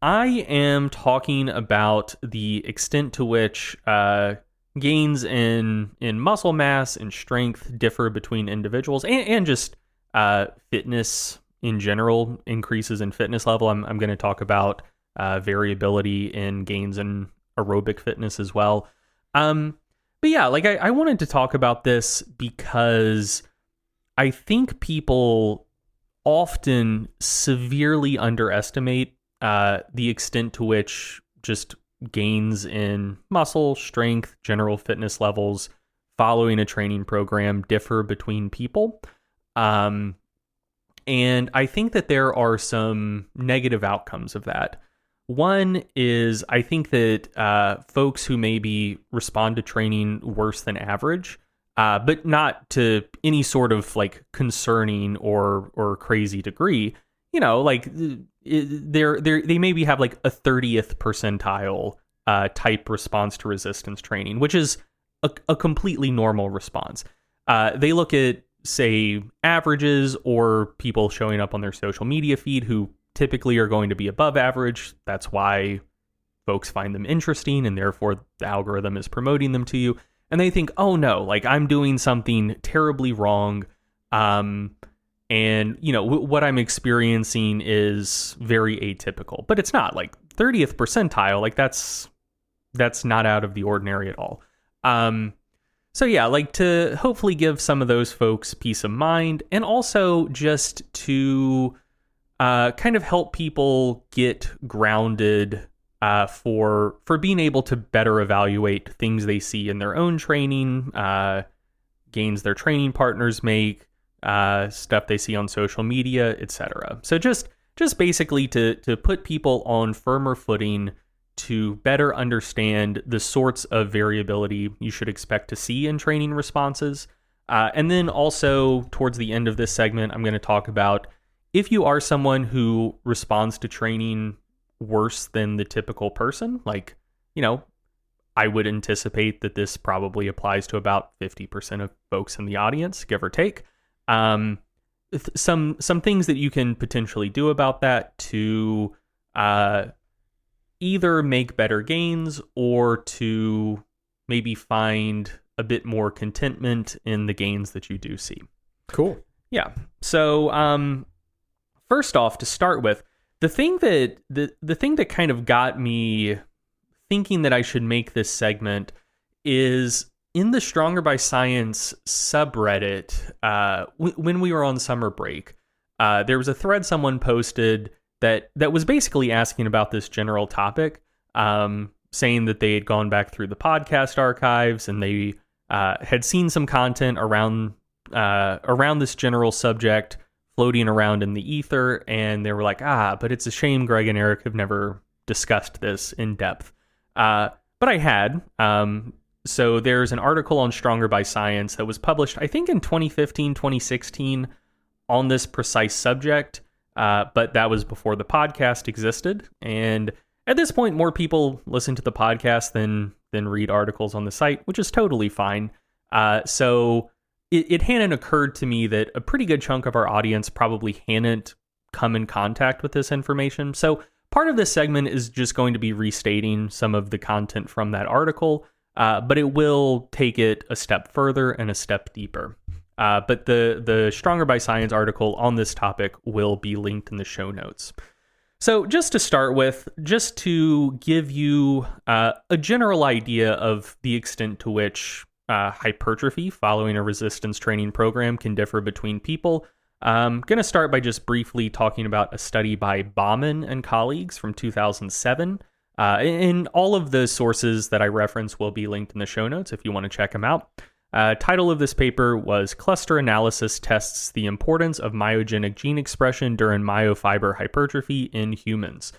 I am talking about the extent to which gains in muscle mass and strength differ between individuals, and just fitness in general, increases in fitness level. I'm going to talk about variability in gains in aerobic fitness as well. But yeah, like I wanted to talk about this because I think people often severely underestimate the extent to which just gains in muscle, strength, general fitness levels following a training program differ between people. And I think that there are some negative outcomes of that. One is I think that folks who maybe respond to training worse than average, but not to any sort of like concerning or crazy degree, like they maybe have like a 30th percentile type response to resistance training, which is a completely normal response. They look at, say, averages or people showing up on their social media feed who typically are going to be above average. That's why folks find them interesting, and therefore the algorithm is promoting them to you. And they think, oh no, like I'm doing something terribly wrong. And what I'm experiencing is very atypical, but it's not. Like 30th percentile, like that's not out of the ordinary at all. So yeah, like to hopefully give some of those folks peace of mind, and also just to kind of help people get grounded for being able to better evaluate things they see in their own training, gains their training partners make, stuff they see on social media, etc. So just basically to put people on firmer footing to better understand the sorts of variability you should expect to see in training responses. And then also towards the end of this segment, I'm going to talk about if you are someone who responds to training worse than the typical person, like, I would anticipate that this probably applies to about 50% of folks in the audience, give or take. Some things that you can potentially do about that to either make better gains or to maybe find a bit more contentment in the gains that you do see. Cool. Yeah. So, first off, to start with, the thing that kind of got me thinking that I should make this segment is in the Stronger by Science subreddit. When we were on summer break, there was a thread someone posted that was basically asking about this general topic, saying that they had gone back through the podcast archives and they had seen some content around this general subject floating around in the ether, and they were like, but it's a shame Greg and Eric have never discussed this in depth. But I had. So there's an article on Stronger by Science that was published, I think in 2015, 2016, on this precise subject, but that was before the podcast existed. And at this point, more people listen to the podcast than read articles on the site, which is totally fine. So it hadn't occurred to me that a pretty good chunk of our audience probably hadn't come in contact with this information. So part of this segment is just going to be restating some of the content from that article, but it will take it a step further and a step deeper. But the Stronger by Science article on this topic will be linked in the show notes. So just to start with, just to give you a general idea of the extent to which hypertrophy following a resistance training program can differ between people, I'm going to start by just briefly talking about a study by Bamman and colleagues from 2007. And all of the sources that I reference will be linked in the show notes if you want to check them out. Title of this paper was Cluster Analysis Tests the Importance of Myogenic Gene Expression During Myofiber Hypertrophy in Humans.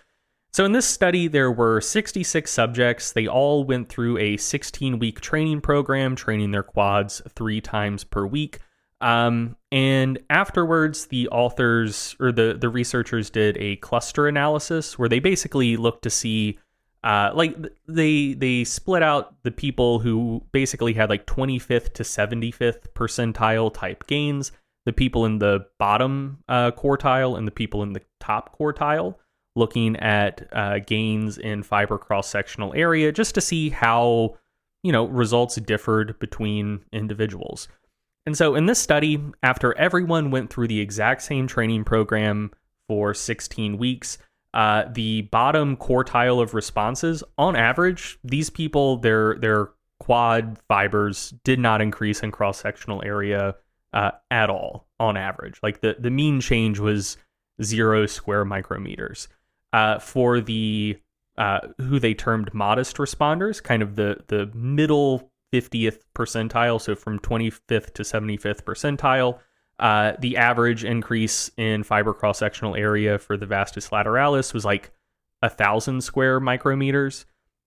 So in this study, there were 66 subjects. They all went through a 16-week training program, training their quads 3 times per week. And afterwards, the authors or the researchers did a cluster analysis where they basically looked to see, they split out the people who basically had like 25th to 75th percentile type gains, the people in the bottom quartile and the people in the top quartile, looking at gains in fiber cross-sectional area just to see how, results differed between individuals. And so in this study, after everyone went through the exact same training program for 16 weeks, the bottom quartile of responses, on average, these people, their quad fibers did not increase in cross-sectional area at all on average. Like the mean change was 0 square micrometers. For the who they termed modest responders, kind of the middle 50th percentile, so from 25th to 75th percentile, the average increase in fiber cross-sectional area for the vastus lateralis was like 1,000 square micrometers.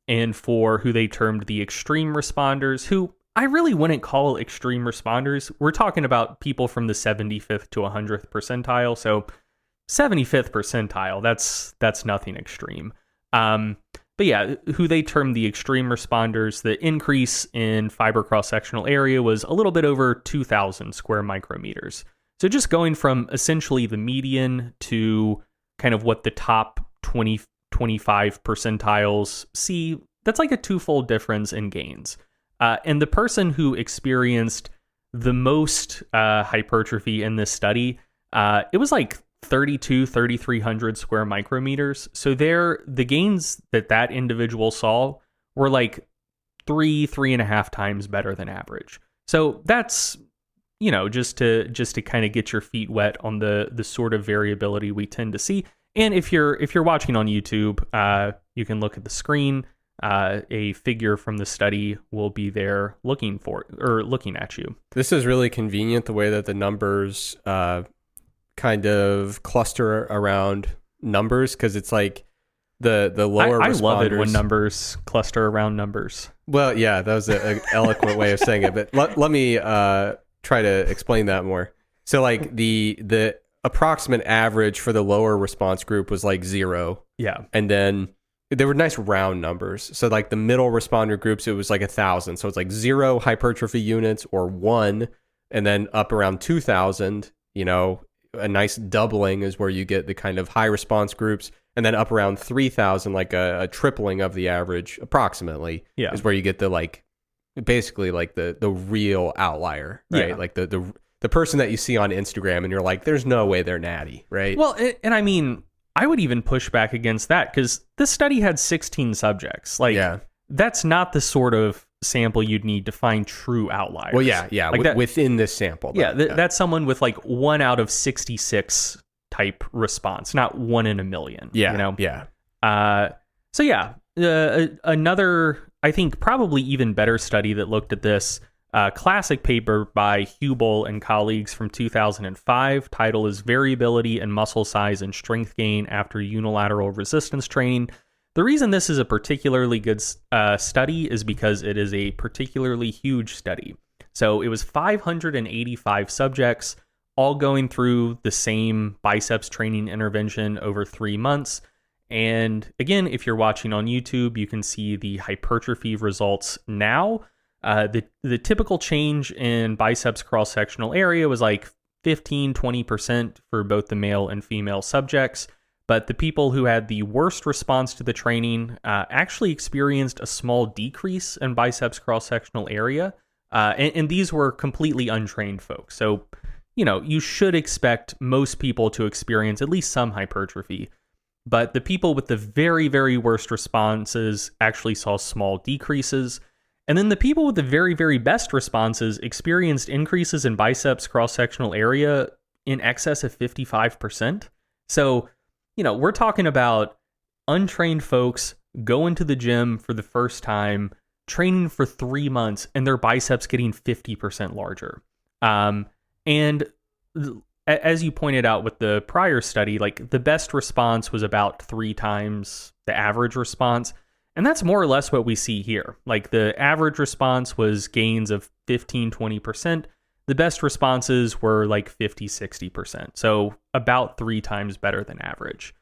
And for who they termed the extreme responders, who I really wouldn't call extreme responders, we're talking about people from the 75th to 100th percentile. So 75th percentile, that's nothing extreme. But yeah, who they termed the extreme responders, the increase in fiber cross-sectional area was a little bit over 2,000 square micrometers. So just going from essentially the median to kind of what the top 25 percentiles see, that's like a twofold difference in gains. And the person who experienced the most hypertrophy in this study, it was like 3,300 square micrometers. So the gains that individual saw were like 3.5 times better than average. So that's, just to kind of get your feet wet on the sort of variability we tend to see. And if you're watching on YouTube, you can look at the screen. A figure from the study will be there looking at you. This is really convenient, the way that the numbers kind of cluster around numbers, because it's like the lower responders. I love it when numbers cluster around numbers. Well, yeah, that was an eloquent way of saying it, but let me try to explain that more. So like the approximate average for the lower response group was like 0. Yeah. And then there were nice round numbers. So like the middle responder groups, it was like 1,000. So it's like 0 hypertrophy units or 1, and then up around 2,000, a nice doubling is where you get the kind of high response groups, and then up around 3,000, like a tripling of the average approximately, is where you get the basically the real outlier, right? Yeah. Like the person that you see on Instagram and you're like, there's no way they're natty, right? Well, and I mean, I would even push back against that, because this study had 16 subjects. That's not the sort of sample you'd need to find true outliers. Well, yeah, like within this sample. That's someone with like 1 out of 66 type response, not 1 in a million. Yeah. Another, I think, probably even better study that looked at this, classic paper by Hubal and colleagues from 2005. Title is Variability in Muscle Size and Strength Gain After Unilateral Resistance Training. The reason this is a particularly good study is because it is a particularly huge study. So it was 585 subjects, all going through the same biceps training intervention over 3 months. And again, if you're watching on YouTube, you can see the hypertrophy results now. The typical change in biceps cross-sectional area was like 15-20% for both the male and female subjects. But the people who had the worst response to the training actually experienced a small decrease in biceps cross-sectional area. And these were completely untrained folks. So, you should expect most people to experience at least some hypertrophy. But the people with the very, very worst responses actually saw small decreases. And then the people with the very, very best responses experienced increases in biceps cross-sectional area in excess of 55%. So, we're talking about untrained folks going to the gym for the first time, training for 3 months, and their biceps getting 50% larger. And as you pointed out with the prior study, like the best response was about 3 times the average response. And that's more or less what we see here. Like the average response was gains of 15-20%. The best responses were like 50-60%. So about 3 times better than average.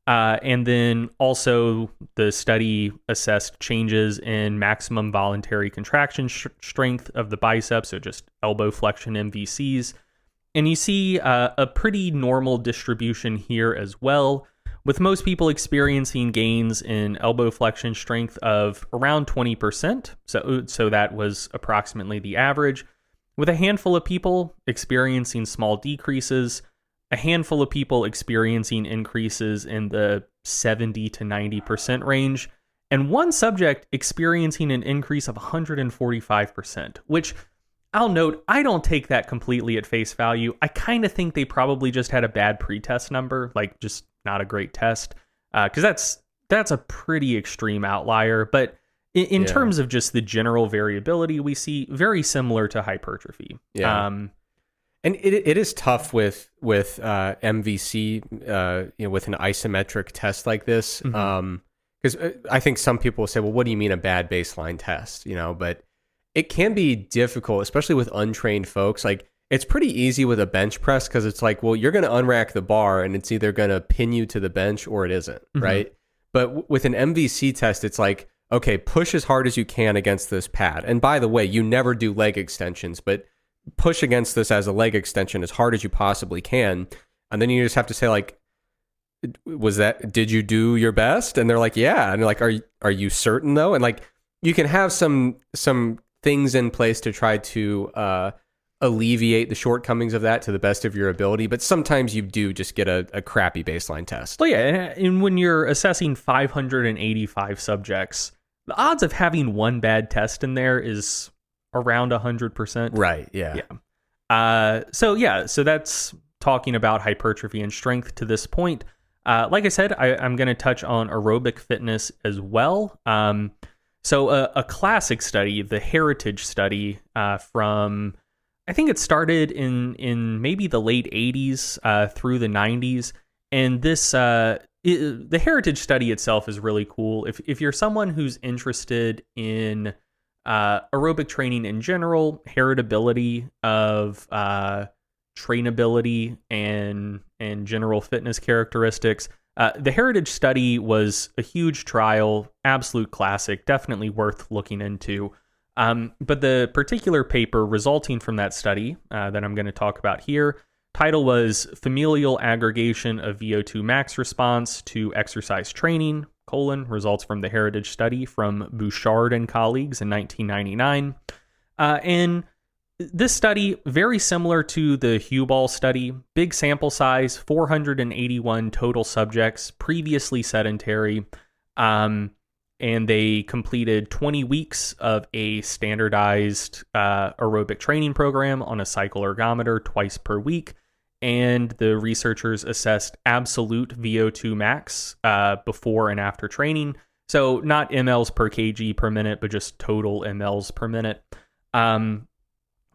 And then also the study assessed changes in maximum voluntary contraction strength of the biceps, so just elbow flexion MVCs. And you see a pretty normal distribution here as well, with most people experiencing gains in elbow flexion strength of around 20%. So that was approximately the average, with a handful of people experiencing small decreases, a handful of people experiencing increases in the 70 to 90% range, and one subject experiencing an increase of 145%, which I'll note, I don't take that completely at face value. I kind of think they probably just had a bad pretest number, like just not a great test, because that's a pretty extreme outlier. But in terms of just the general variability, we see very similar to hypertrophy. Yeah. And it is tough with MVC, with an isometric test like this, because I think some people will say, well, what do you mean a bad baseline test? But it can be difficult, especially with untrained folks. Like, it's pretty easy with a bench press because it's like, well, you're going to unrack the bar and it's either going to pin you to the bench or it isn't, right? But with an MVC test, it's like, okay, push as hard as you can against this pad. And by the way, you never do leg extensions, but push against this as a leg extension as hard as you possibly can. And then you just have to say, like, did you do your best? And they're like, yeah. And they're like, are you certain though? And like, you can have some things in place to try to alleviate the shortcomings of that to the best of your ability, but sometimes you do just get a crappy baseline test. Well, yeah, and when you're assessing 585 subjects, the odds of having one bad test in there is around 100%. Right, yeah. So that's talking about hypertrophy and strength to this point. Like I said, I'm going to touch on aerobic fitness as well. So a classic study, the Heritage study from, I think it started in maybe the late 80s through the 90s. And this the Heritage study itself is really cool. If you're someone who's interested in aerobic training in general, heritability of trainability and general fitness characteristics, the Heritage study was a huge trial, absolute classic, definitely worth looking into. But the particular paper resulting from that study that I'm going to talk about here, title was Familial Aggregation of VO2 Max Response to Exercise Training, results from the Heritage study from Bouchard and colleagues in 1999. And this study, very similar to the Hubal study, big sample size, 481 total subjects, previously sedentary, and they completed 20 weeks of a standardized aerobic training program on a cycle ergometer twice per week, and the researchers assessed absolute VO2 max before and after training, so not mLs per kg per minute, but just total mLs per minute.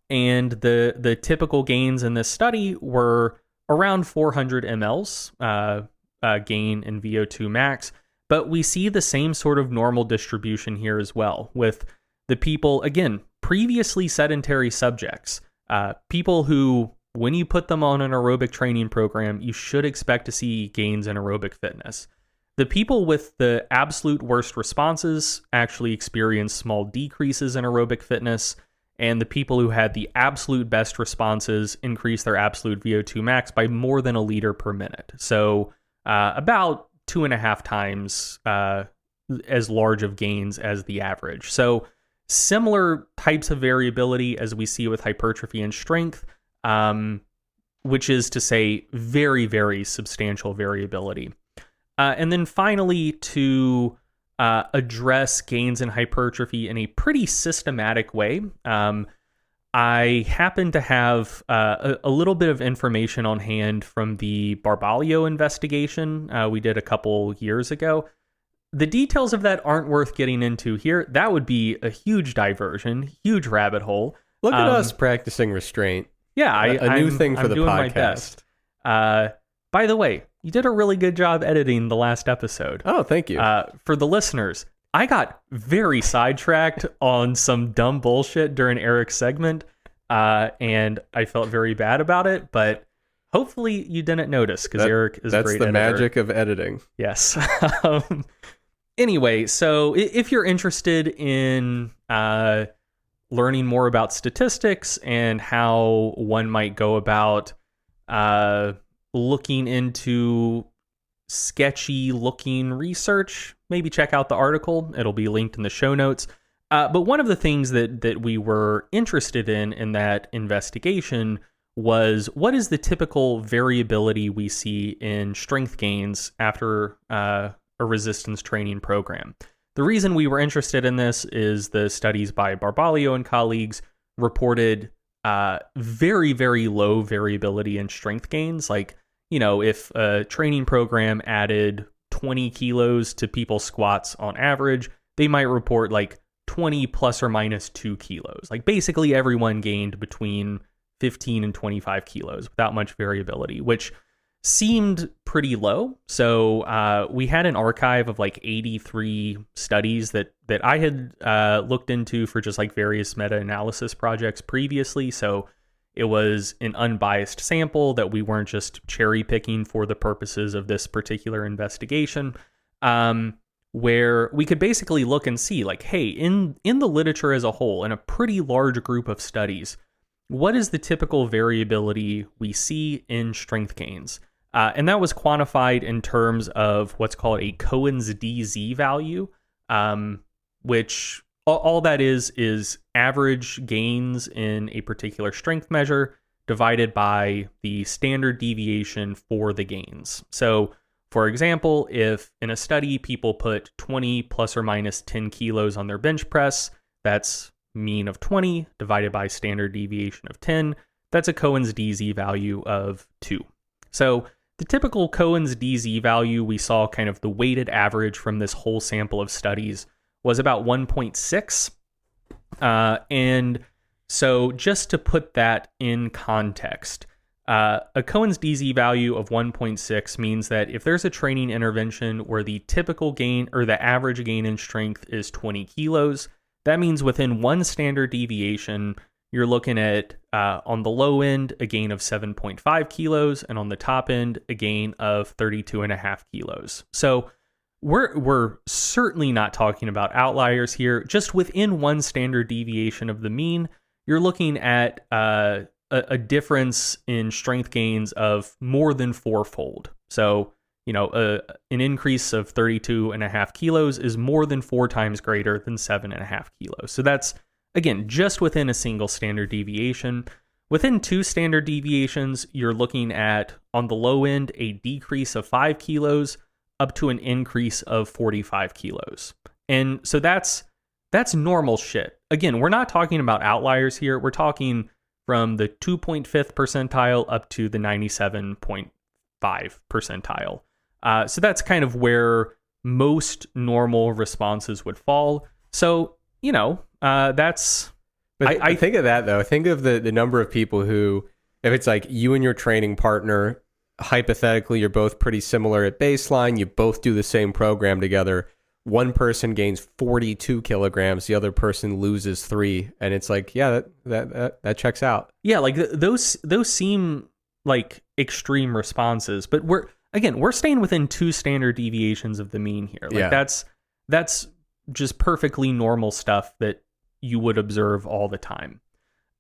And the typical gains in this study were around 400 mLs gain in VO2 max, but we see the same sort of normal distribution here as well, with the people, again, previously sedentary subjects, people who, when you put them on an aerobic training program, you should expect to see gains in aerobic fitness. The people with the absolute worst responses actually experienced small decreases in aerobic fitness, and the people who had the absolute best responses increased their absolute VO2 max by more than a liter per minute. So about 2.5 times as large of gains as the average. So similar types of variability as we see with hypertrophy and strength, which is to say very, very substantial variability. And then finally, to address gains in hypertrophy in a pretty systematic way, I happen to have a little bit of information on hand from the Barbalio investigation we did a couple years ago. The details of that aren't worth getting into here. That would be a huge diversion, huge rabbit hole. Look at us practicing restraint. Yeah, a new thing for I'm the doing podcast. My best. By the way, you did a really good job editing the last episode. Oh, thank you. For the listeners, I got very sidetracked on some dumb bullshit during Eric's segment, and I felt very bad about it, but hopefully you didn't notice, because Eric is a great editor. That's the magic of editing. Yes. Anyway, so if you're interested in learning more about statistics and how one might go about looking into sketchy looking research, maybe check out the article. It'll be linked in the show notes. But one of the things that we were interested in that investigation was, what is the typical variability we see in strength gains after a resistance training program? The reason we were interested in this is the studies by Barbalio and colleagues reported very, very low variability in strength gains. Like, if a training program added 20 kilos to people's squats on average, they might report like 20 plus or minus 2 kilos. Like basically everyone gained between 15 and 25 kilos without much variability, which seemed pretty low. So we had an archive of like 83 studies that I had looked into for just like various meta-analysis projects previously. So it was an unbiased sample that we weren't just cherry picking for the purposes of this particular investigation, where we could basically look and see like, hey, in the literature as a whole, in a pretty large group of studies, what is the typical variability we see in strength gains? And that was quantified in terms of what's called a Cohen's DZ value, which all that is average gains in a particular strength measure divided by the standard deviation for the gains. So, for example, if in a study people put 20 plus or minus 10 kilos on their bench press, that's mean of 20 divided by standard deviation of 10. That's a Cohen's DZ value of 2. So the typical Cohen's DZ value we saw, kind of the weighted average from this whole sample of studies, was about 1.6. And so just to put that in context, a Cohen's DZ value of 1.6 means that if there's a training intervention where the typical gain or the average gain in strength is 20 kilos, that means within one standard deviation, you're looking at, on the low end, a gain of 7.5 kilos, and on the top end, a gain of 32.5 kilos. So we're certainly not talking about outliers here. Just within one standard deviation of the mean, you're looking at a difference in strength gains of more than fourfold. So, an increase of 32.5 kilos is more than 4 times greater than 7.5 kilos. So that's, again, just within a single standard deviation. Within 2 standard deviations, you're looking at, on the low end, a decrease of 5 kilos up to an increase of 45 kilos. And so that's normal shit. Again, we're not talking about outliers here. We're talking from the 2.5th percentile up to the 97.5 percentile. So that's kind of where most normal responses would fall. So, that's... But I think of that, though. Think of the number of people who, if it's like you and your training partner, hypothetically, you're both pretty similar at baseline, you both do the same program together, one person gains 42 kilograms, the other person loses 3, and it's like, yeah, that checks out. Yeah, like those seem like extreme responses, but we're staying within 2 standard deviations of the mean here. Like that's just perfectly normal stuff that you would observe all the time.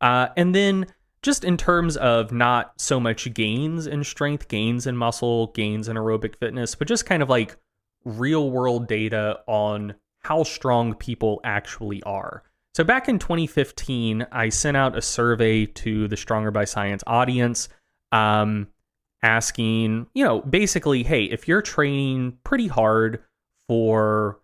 And then just in terms of not so much gains in strength, gains in muscle, gains in aerobic fitness, but just kind of like real world data on how strong people actually are. So back in 2015, I sent out a survey to the Stronger by Science audience, asking, basically, hey, if you're training pretty hard for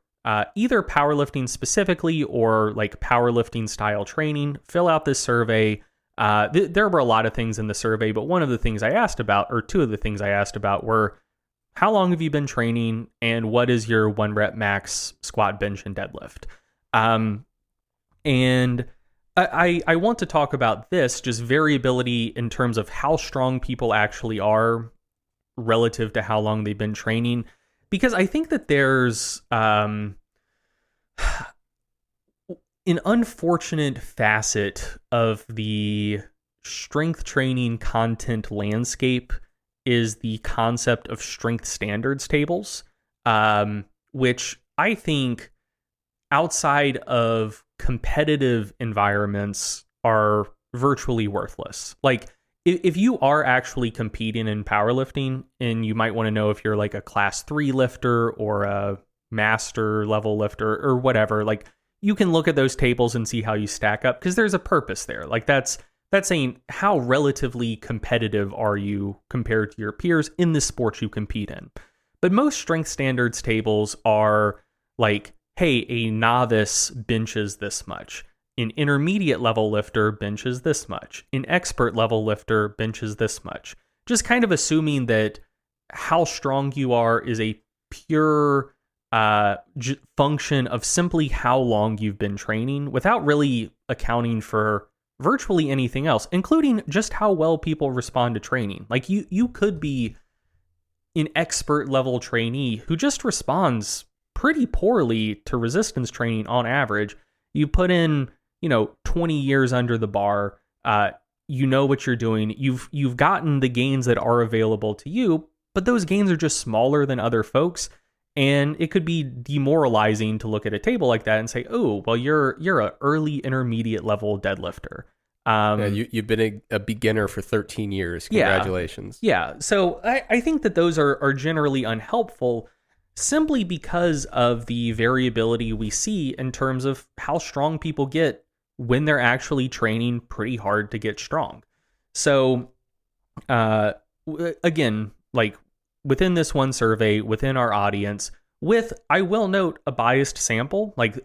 either powerlifting specifically or like powerlifting style training, fill out this survey. There were a lot of things in the survey, but one of the things I asked about, or 2 of the things I asked about, were how long have you been training and what is your 1 rep max squat, bench, and deadlift? And I want to talk about this, just variability in terms of how strong people actually are relative to how long they've been training, because I think that there's an unfortunate facet of the strength training content landscape is the concept of strength standards tables, which I think outside of competitive environments are virtually worthless. Like if you are actually competing in powerlifting, and you might want to know if you're like a class 3 lifter or a master level lifter or whatever, like you can look at those tables and see how you stack up, because there's a purpose there. Like that's saying how relatively competitive are you compared to your peers in the sport you compete in. But most strength standards tables are like, hey, a novice benches this much. An intermediate level lifter benches this much. An expert level lifter benches this much. Just kind of assuming that how strong you are is a pure function of simply how long you've been training, without really accounting for virtually anything else, including just how well people respond to training. Like you could be an expert level trainee who just responds pretty poorly to resistance training on average. You put in, 20 years under the bar, you know what you're doing. You've gotten the gains that are available to you, but those gains are just smaller than other folks. And it could be demoralizing to look at a table like that and say, oh, well, you're a early intermediate level deadlifter. You've been a beginner for 13 years. Congratulations. Yeah. So I think that those are generally unhelpful, simply because of the variability we see in terms of how strong people get when they're actually training pretty hard to get strong. So again, like within this one survey, within our audience, with, I will note, a biased sample, like,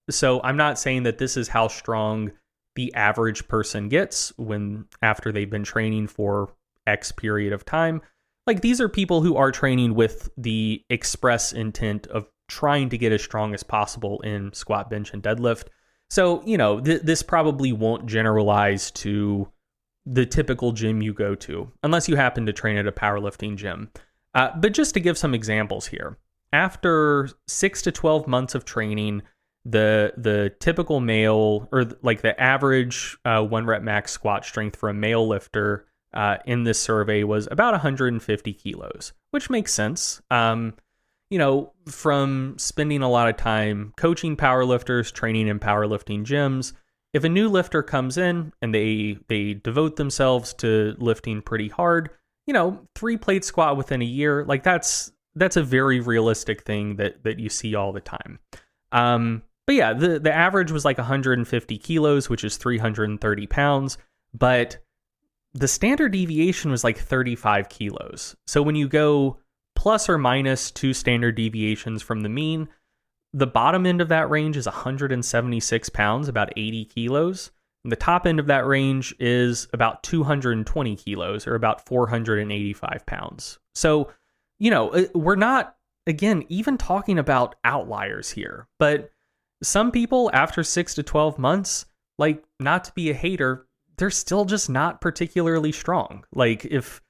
so I'm not saying that this is how strong the average person gets when after they've been training for X period of time. Like, these are people who are training with the express intent of trying to get as strong as possible in squat, bench, and deadlift. So, this probably won't generalize to the typical gym you go to, unless you happen to train at a powerlifting gym. But just to give some examples here, after 6 to 12 months of training, the typical male, or like the average 1 rep max squat strength for a male lifter in this survey was about 150 kilos, which makes sense. From spending a lot of time coaching powerlifters, training in powerlifting gyms, if a new lifter comes in and they devote themselves to lifting pretty hard, 3-plate squat within a year, like that's a very realistic thing that you see all the time. But yeah, the average was like 150 kilos, which is 330 pounds, but the standard deviation was like 35 kilos. So when you go plus or minus 2 standard deviations from the mean, the bottom end of that range is 176 pounds, about 80 kilos. And the top end of that range is about 220 kilos, or about 485 pounds. So, we're not, again, even talking about outliers here, but some people after 6 to 12 months, like, not to be a hater, they're still just not particularly strong. Like, if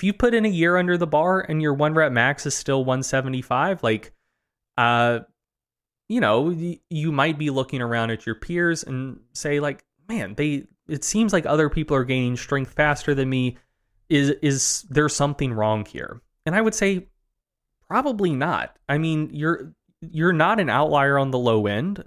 you put in a year under the bar and your 1 rep max is still 175, like, you might be looking around at your peers and say, like, man, it seems like other people are gaining strength faster than me. Is there something wrong here? And I would say probably not. I mean, you're not an outlier on the low end.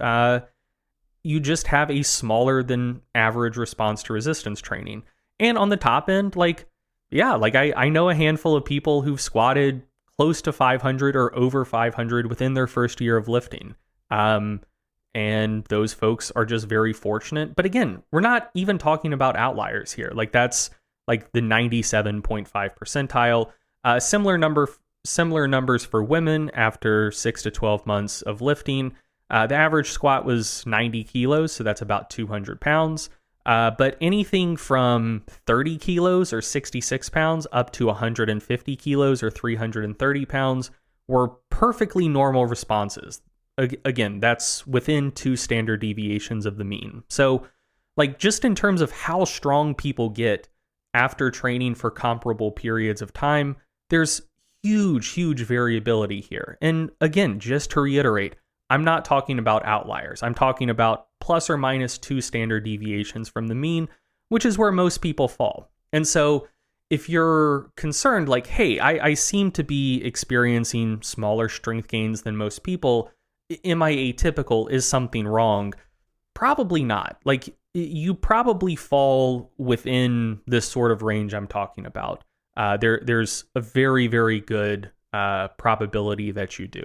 You just have a smaller than average response to resistance training. And on the top end, like, yeah, like I know a handful of people who've squatted close to 500 or over 500 within their first year of lifting. And those folks are just very fortunate. But again, we're not even talking about outliers here. Like, that's like the 97.5 percentile. Similar numbers for women after 6 to 12 months of lifting. The average squat was 90 kilos, so that's about 200 pounds. But anything from 30 kilos or 66 pounds up to 150 kilos or 330 pounds were perfectly normal responses. Again, that's within 2 standard deviations of the mean. So, like, just in terms of how strong people get after training for comparable periods of time, there's huge variability here. And again, just to reiterate, I'm not talking about outliers. I'm talking about plus or minus 2 standard deviations from the mean, which is where most people fall. And so if you're concerned, like, hey, I seem to be experiencing smaller strength gains than most people, am I atypical? Is something wrong? Probably not. Like, you probably fall within this sort of range I'm talking about. There's a very, very good probability that you do.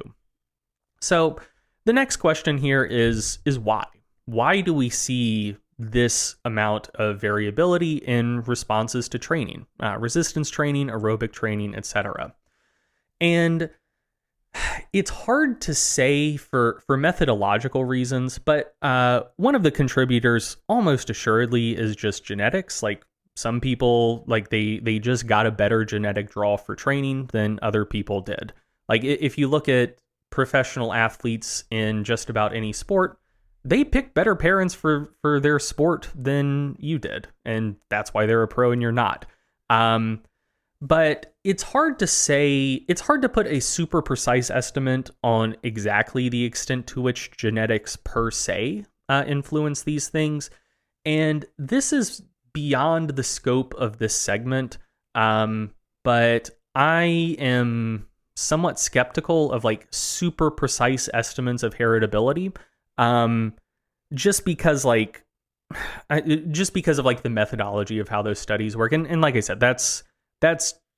So the next question here is why? Why do we see this amount of variability in responses to training, resistance training, aerobic training, etc.? And it's hard to say for methodological reasons, but one of the contributors almost assuredly is just genetics. Like some people, like they just got a better genetic draw for training than other people did. Like if you look at professional athletes in just about any sport, they pick better parents for their sport than you did. And that's why they're a pro and you're not. But it's hard to say, it's hard to put a super precise estimate on exactly the extent to which genetics per se influence these things. And this is beyond the scope of this segment. But I am somewhat skeptical of like super precise estimates of heritability. Just because of like the methodology of how those studies work. And like I said, that's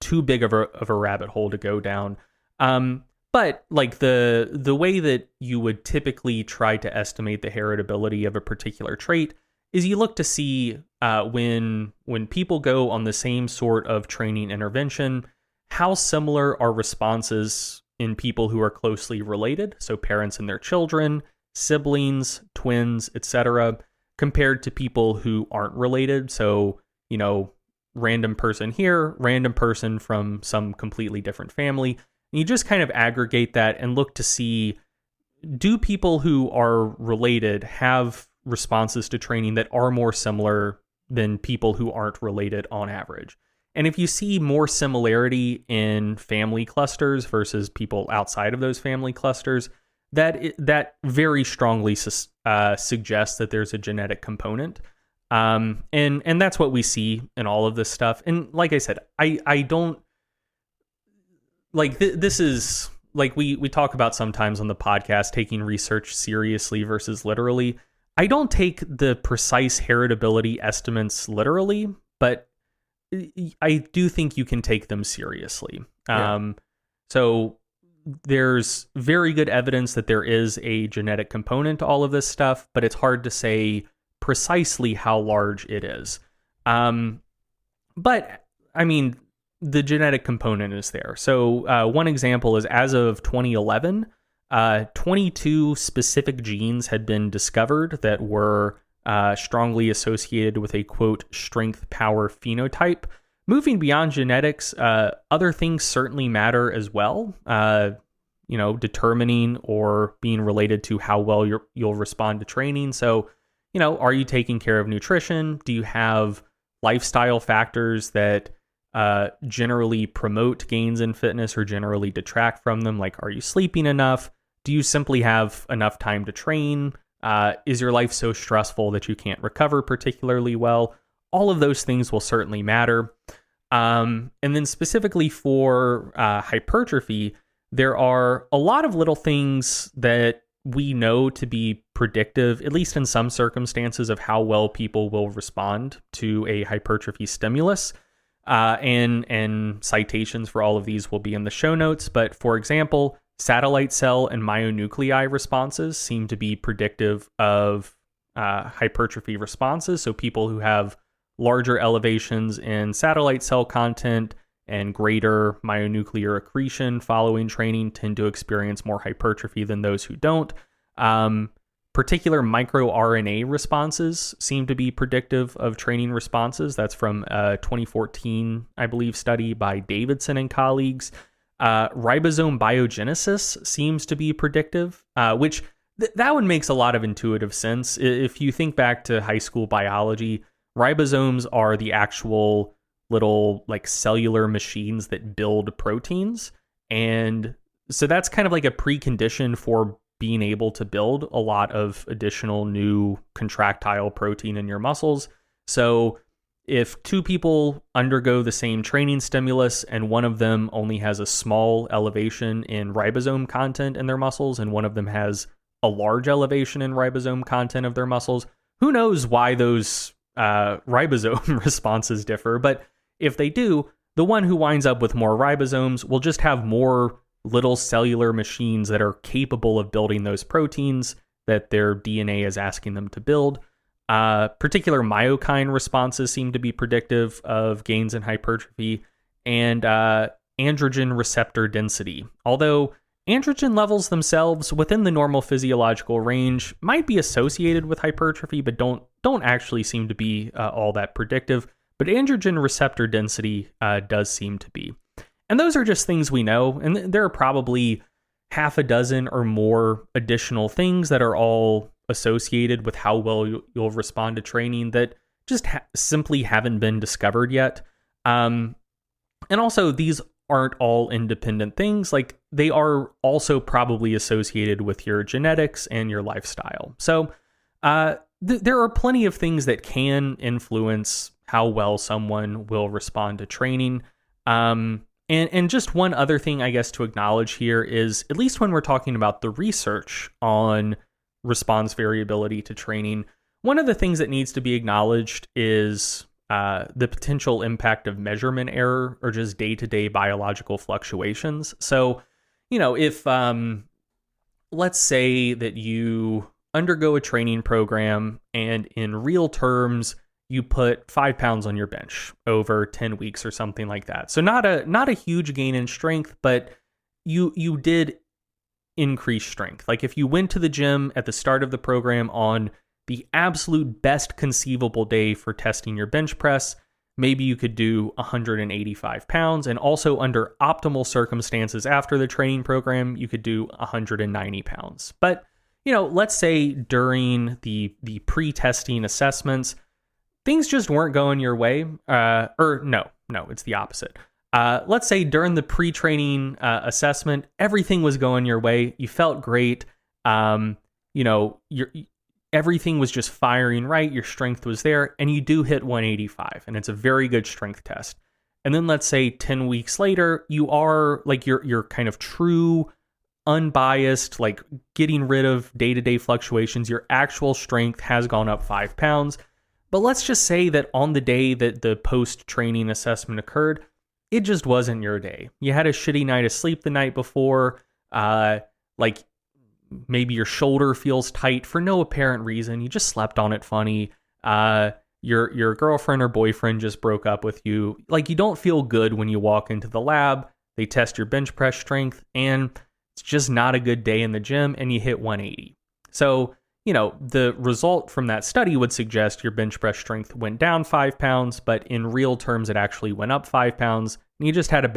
too big of a rabbit hole to go down. But like the way that you would typically try to estimate the heritability of a particular trait is you look to see when people go on the same sort of training intervention, how similar are responses in people who are closely related, so parents and their children, siblings, twins, etc., compared to people who aren't related. So, you know, random person here, random person from some completely different family. And you just kind of aggregate that and look to see, do people who are related have responses to training that are more similar than people who aren't related on average? And if you see more similarity in family clusters versus people outside of those family clusters, that very strongly suggests that there's a genetic component. And that's what we see in all of this stuff. And like I said, I don't like this is like we talk about sometimes on the podcast, taking research seriously versus literally. I don't take the precise heritability estimates literally, but I do think you can take them seriously. Yeah. So there's very good evidence that there is a genetic component to all of this stuff, but it's hard to say precisely how large it is. But I mean, the genetic component is there. So one example is as of 2011, 22 specific genes had been discovered that were strongly associated with a, quote, strength power phenotype. Moving beyond genetics, other things certainly matter as well. Determining or being related to how well you'll respond to training. So, are you taking care of nutrition? Do you have lifestyle factors that generally promote gains in fitness or generally detract from them? Like, are you sleeping enough? Do you simply have enough time to train? Is your life so stressful that you can't recover particularly well? All of those things will certainly matter. And then specifically for hypertrophy, there are a lot of little things that we know to be predictive, at least in some circumstances, of how well people will respond to a hypertrophy stimulus. And citations for all of these will be in the show notes. But for example, satellite cell and myonuclei responses seem to be predictive of hypertrophy responses. So people who have larger elevations in satellite cell content and greater myonuclear accretion following training tend to experience more hypertrophy than those who don't. Particular microRNA responses seem to be predictive of training responses. That's from a 2014, I believe, study by Davidson and colleagues. Ribosome biogenesis seems to be predictive, which that one makes a lot of intuitive sense. If you think back to high school biology, ribosomes are the actual little like cellular machines that build proteins. And so that's kind of like a precondition for being able to build a lot of additional new contractile protein in your muscles. So if two people undergo the same training stimulus and one of them only has a small elevation in ribosome content in their muscles and one of them has a large elevation in ribosome content of their muscles, who knows why those ribosome responses differ, but if they do, the one who winds up with more ribosomes will just have more little cellular machines that are capable of building those proteins that their DNA is asking them to build. Particular myokine responses seem to be predictive of gains in hypertrophy, and androgen receptor density. Although androgen levels themselves within the normal physiological range might be associated with hypertrophy, but don't actually seem to be all that predictive. But androgen receptor density does seem to be. And those are just things we know. And there are probably half a dozen or more additional things that are all associated with how well you'll respond to training that just simply haven't been discovered yet. And also, these aren't all independent things. Like, they are also probably associated with your genetics and your lifestyle. So there are plenty of things that can influence how well someone will respond to training. And just one other thing, I guess, to acknowledge here is, at least when we're talking about the research on response variability to training, one of the things that needs to be acknowledged is the potential impact of measurement error or just day-to-day biological fluctuations. So, if let's say that you undergo a training program and in real terms, you put 5 pounds on your bench over 10 weeks or something like that. So not a huge gain in strength, but you did increase strength. Like, if you went to the gym at the start of the program on the absolute best conceivable day for testing your bench press, maybe you could do 185 pounds. And also under optimal circumstances after the training program, you could do 190 pounds. But, let's say during the pre-testing assessments, things just weren't going your way. No, it's the opposite. Let's say during the pre-training assessment, everything was going your way. You felt great. Everything was just firing right. Your strength was there, and you do hit 185, and it's a very good strength test. And then let's say 10 weeks later, you are like your kind of true, unbiased, like getting rid of day-to-day fluctuations. Your actual strength has gone up 5 pounds. But let's just say that on the day that the post-training assessment occurred, it just wasn't your day. You had a shitty night of sleep the night before. Like, maybe your shoulder feels tight for no apparent reason. You just slept on it funny. Your girlfriend or boyfriend just broke up with you. Like, you don't feel good when you walk into the lab. They test your bench press strength, and it's just not a good day in the gym, and you hit 180. So, the result from that study would suggest your bench press strength went down 5 pounds, but in real terms, it actually went up 5 pounds, and you just had a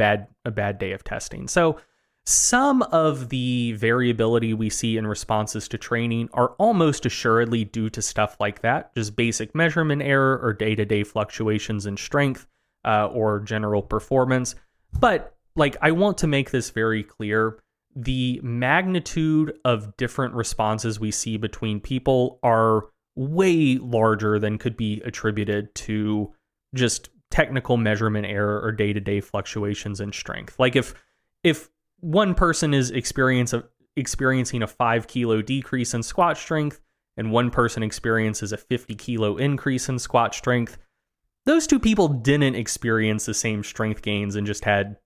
bad day of testing. So some of the variability we see in responses to training are almost assuredly due to stuff like that, just basic measurement error or day-to-day fluctuations in strength or general performance. But, I want to make this very clear. The magnitude of different responses we see between people are way larger than could be attributed to just technical measurement error or day-to-day fluctuations in strength. Like, if one person is experiencing a 5 kilo decrease in squat strength and one person experiences a 50 kilo increase in squat strength, those two people didn't experience the same strength gains and just had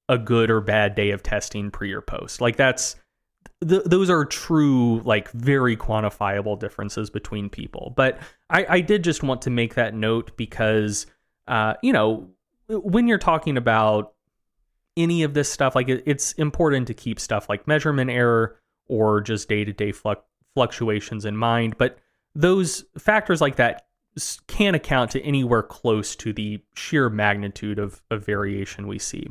a good or bad day of testing pre or post. Like, those are true, very quantifiable differences between people. But I did just want to make that note because, when you're talking about any of this stuff, it's important to keep stuff like measurement error or just day-to-day fluctuations in mind. But those factors like that can't account to anywhere close to the sheer magnitude of variation we see.